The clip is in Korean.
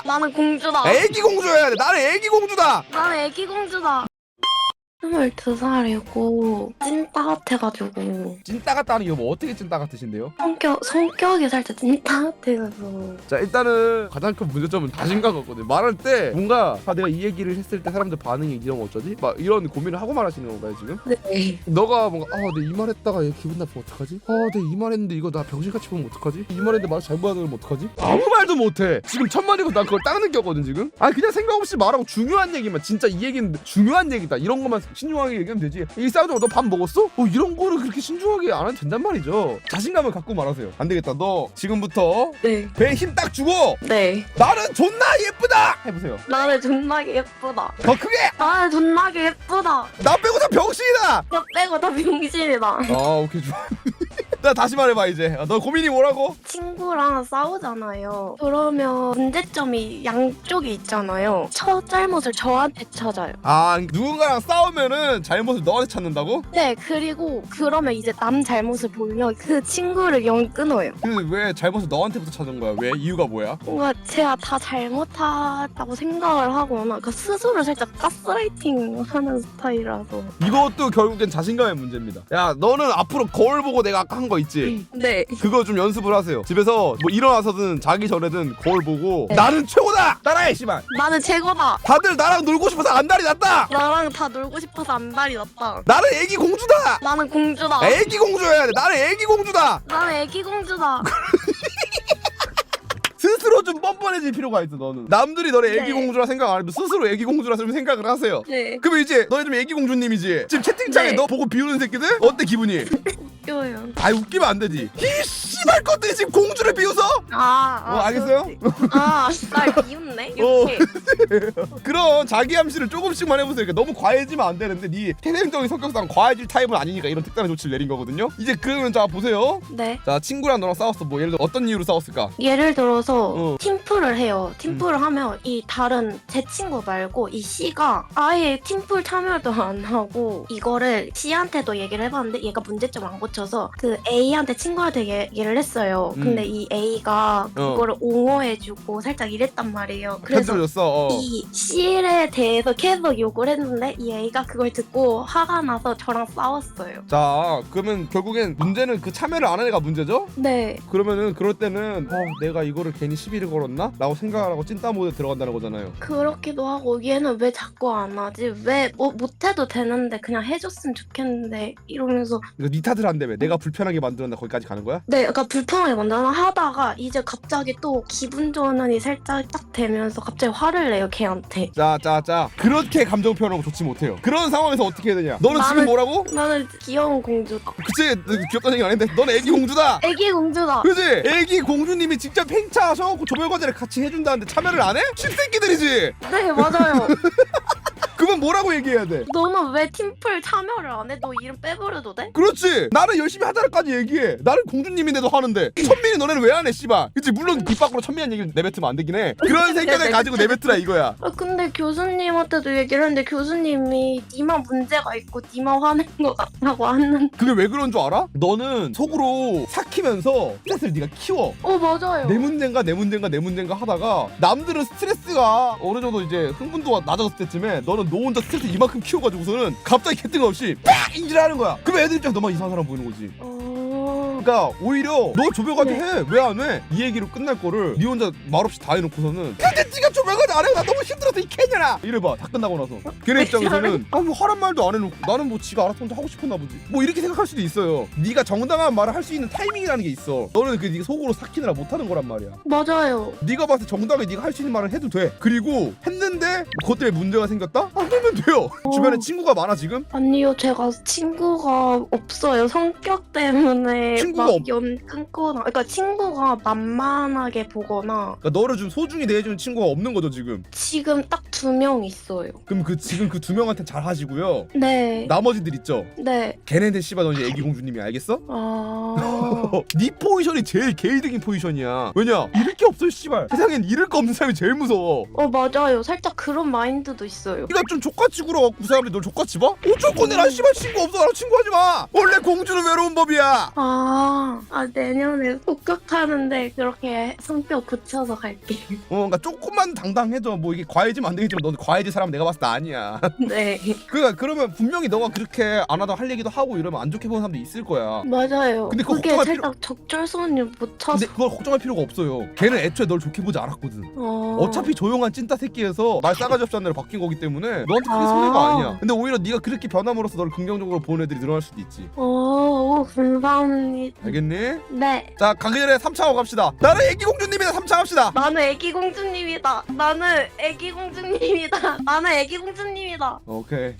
나는 공주다. 애기 공주여야 돼. 나는 애기 공주다. 나는 애기 공주다. 22살이고 찐따 같아가지고 찐따 같다는 게 뭐 어떻게 찐따 같으신데요? 성격이 살짝 찐따 같아서. 자, 일단은 가장 큰 문제점은 자신감 같거든. 말할 때 뭔가 내가 이 얘기를 했을 때 사람들 반응이 이러면 어쩌지? 막 이런 고민을 하고 말하시는 건가요 지금? 네. 너가 뭔가 내 이 말했다가 얘 기분 나쁘면 어떡하지? 내 이 말했는데 이거 나 병신같이 보면 어떡하지? 이 말했는데 말 잘못 받으면 어떡하지? 아무 말도 못해. 지금 첫 마디고 난 그걸 딱 느꼈거든 지금. 그냥 생각 없이 말하고 중요한 얘기만, 진짜 이 얘기는 중요한 얘기다 이런 것만 신중하게 얘기하면 되지. 일상적으로 너 밥 먹었어? 이런 거를 그렇게 신중하게 안 해도 된단 말이죠. 자신감을 갖고 말하세요. 안 되겠다. 너 지금부터 네. 배에 힘 딱 주고 네. 나는 존나 예쁘다 해보세요. 나는 존나게 예쁘다. 더 크게. 나는 존나게 예쁘다. 나 빼고 다 병신이다. 너 빼고 다 병신이다. 오케이 좋아. 나 다시 말해봐 이제. 너 고민이 뭐라고? 친구랑 싸우잖아요. 그러면 문제점이 양쪽이 있잖아요. 첫 잘못을 저한테 찾아요. 누군가랑 싸우면은 잘못을 너한테 찾는다고? 네, 그리고 그러면 이제 남 잘못을 보면 그 친구를 영 끊어요. 근데 왜 잘못을 너한테부터 찾은 거야? 왜? 이유가 뭐야? 뭔가 제가 다 잘못하다고 생각을 하거나 그 스스로 살짝 가스라이팅 하는 스타일이라서. 이것도 결국엔 자신감의 문제입니다. 야, 너는 앞으로 거울 보고 내가 아까 한 거 있지? 네. 그거 좀 연습을 하세요. 집에서 뭐 일어나서든 자기 전에든 거울 보고 네. 나는 최고다! 따라해 씨발! 나는 최고다. 다들 나랑 놀고 싶어서 안달이 났다! 나랑 다 놀고 싶어서 안달이 났다. 나는 애기 공주다! 나는 공주다. 애기 공주여야 돼! 나는 애기 공주다! 나는 애기 공주다. 스스로 좀 뻔뻔해질 필요가 있어. 너는 남들이 너를 애기 네. 공주라 생각 안 해도 스스로 애기 공주라 좀 생각을 하세요. 네. 그러면 이제 너네 좀 애기 공주님이지. 지금 채팅창에 네. 너 보고 비우는 새끼들 어때 기분이? 웃겨요. 웃기면 안 되지. 이 씨발 것들이 지금 공주를 비웃어? 알겠어요? 날 비웃네. 어. 이렇게. 그런 자기 암시를 조금씩만 해보세요. 그러니까 너무 과해지면 안 되는데 네 태생적인 성격상 과해질 타입은 아니니까 이런 특단의 조치를 내린 거거든요. 이제 그러면 자 보세요. 네. 자, 친구랑 너랑 싸웠어. 뭐 예를 들어 어떤 이유로 싸웠을까? 예를 들어서 어. 팀플을 해요. 팀플을 하면 이 다른 제 친구 말고 이 C가 아예 팀플 참여도 안 하고 이거를 C한테도 얘기를 해봤는데 얘가 문제점 안 고쳐서 그 A한테 친구한테 얘기를 했어요. 근데 이 A가 그거를 옹호해주고 살짝 이랬단 말이에요. 그래서 편집해줬어. 이 C에 대해서 계속 욕을 했는데 이 A가 그걸 듣고 화가 나서 저랑 싸웠어요. 자, 그러면 결국엔 문제는 그 참여를 안 하는 애가 문제죠? 네. 그러면은 그럴 때는 내가 이거를 괜히 시비를 걸었나? 라고 생각하고 찐따 모드에 들어간다는 거잖아요. 그렇기도 하고 얘는 왜 자꾸 안 하지? 왜 못해도 되는데 그냥 해줬으면 좋겠는데 이러면서 그러니까 네 탓을 한다며. 내가 불편하게 만들었나 거기까지 가는 거야? 네, 약간 불편하게 만나나 하다가 이제 갑자기 또 기분 전환이 살짝 딱 되면서 갑자기 화를 내요 걔한테. 자. 그렇게 감정 표현하고 좋지 못해요. 그런 상황에서 어떻게 해야 되냐? 너는 지금 뭐라고? 나는 귀여운 공주다. 그치? 귀엽다는 얘기 안 했는데 너는 애기 공주다! 애기 공주다. 그치? 애기 공주님이 직접 행차하셔갖고 조별과제를 같이 해준다는데 참여를 안 해? 씹새끼들이지? 네, 맞아요. 그러면 뭐라고 얘기해야 돼? 너는 왜 팀플 참여를 안 해? 너 이름 빼버려도 돼? 그렇지. 나는 열심히 하자라까지 얘기해. 나는 공주님인데도 하는데 천민이 너네는 왜 안 해 씨발. 그치? 물론 입 밖으로 천민한 얘기를 내뱉으면 안 되긴 해. 그런 생각을 가지고 내뱉으라 이거야. 근데 교수님한테도 얘기를 했는데 교수님이 니만 문제가 있고 니만 화낸 것 같다고 하는. 그게 왜 그런 줄 알아? 너는 속으로 삭히면서 스트레스를 네가 키워. 맞아요. 내 문제인가 하다가 남들은 스트레스가 어느 정도 이제 흥분도가 낮아졌을 때쯤에 너는 너 혼자 스트레스 이만큼 키워가지고서는 갑자기 개뜬 없이 빡! 인지하는 거야. 그럼 애들 입장에 너만 이상한 사람 보이는 거지. 그러니까 오히려 너 조별과제 해. 왜 안 해? 이 얘기로 끝날 거를 네 혼자 말없이 다 해놓고서는 근데 네가 조별과제 안 해고 나 너무 힘들어서 이 캐년아 이래봐. 다 끝나고 나서 걔네 입장에서는 뭐 하란 말도 안 해놓고 나는 뭐 지가 알아서 혼자 하고 싶었나 보지 뭐 이렇게 생각할 수도 있어요. 네가 정당한 말을 할 수 있는 타이밍이라는 게 있어. 너는 그 네가 속으로 삭히느라 못하는 거란 말이야. 맞아요. 네가 봤을 때 정당하게 네가 할 수 있는 말을 해도 돼. 그리고 했는데 그것 때문에 문제가 생겼다? 안 하면 돼요. 주변에 친구가 많아 지금? 아니요, 제가 친구가 없어요. 성격 때문에 친구가 막 연 끊거나, 그러니까 친구가 만만하게 보거나. 그러니까 너를 좀 소중히 대해주는 친구가 없는 거죠 지금. 지금 딱 2명 있어요. 그럼 지금 그 2명한테 잘 하시고요. 네. 나머지들 있죠? 네. 걔네들 씨발 너 이제 애기 공주님이 알겠어? 네 포지션이 제일 개이득인 포지션이야. 왜냐? 잃을 게 없어 씨발. 세상엔 잃을 거 없는 사람이 제일 무서워. 맞아요. 살짝 그런 마인드도 있어요. 네가 좀 족같이 굴어갖고 그 사람들이 널 족같이 봐? 어쩔 건데 난 씨발 친구 없어. 나랑 친구하지 마. 원래 공주는 외로운 법이야. 내년에 복학하는데 그렇게 성격 굳혀서 갈게. 그러니까 조금만 당당해져. 뭐 이게 과외지면 안 되겠지만 넌 과외지 사람 내가 봤을 때 아니야. 네. 그러면 분명히 너가 그렇게 안 하다 할 얘기도 하고 이러면 안 좋게 보는 사람도 있을 거야. 맞아요. 근데 그거 그게 걱정할 살짝 적절선을 못 찾아. 근데 그걸 걱정할 필요가 없어요. 걔는 애초에 널 좋게 보지 않았거든. 어차피 조용한 찐따 새끼에서 말 싸가지 없이 한 애로 바뀐 거기 때문에 너한테 크게 손해가 아니야. 근데 오히려 네가 그렇게 변함으로써 너를 긍정적으로 보는 애들이 늘어날 수도 있지. 감사합니다. 알겠니? 네. 자, 가기 전에 3차하고 갑시다. 나는 애기공주님이다. 3차 합시다. 나는 애기공주님이다. 나는 애기공주님이다. 나는 애기공주님이다. 오케이.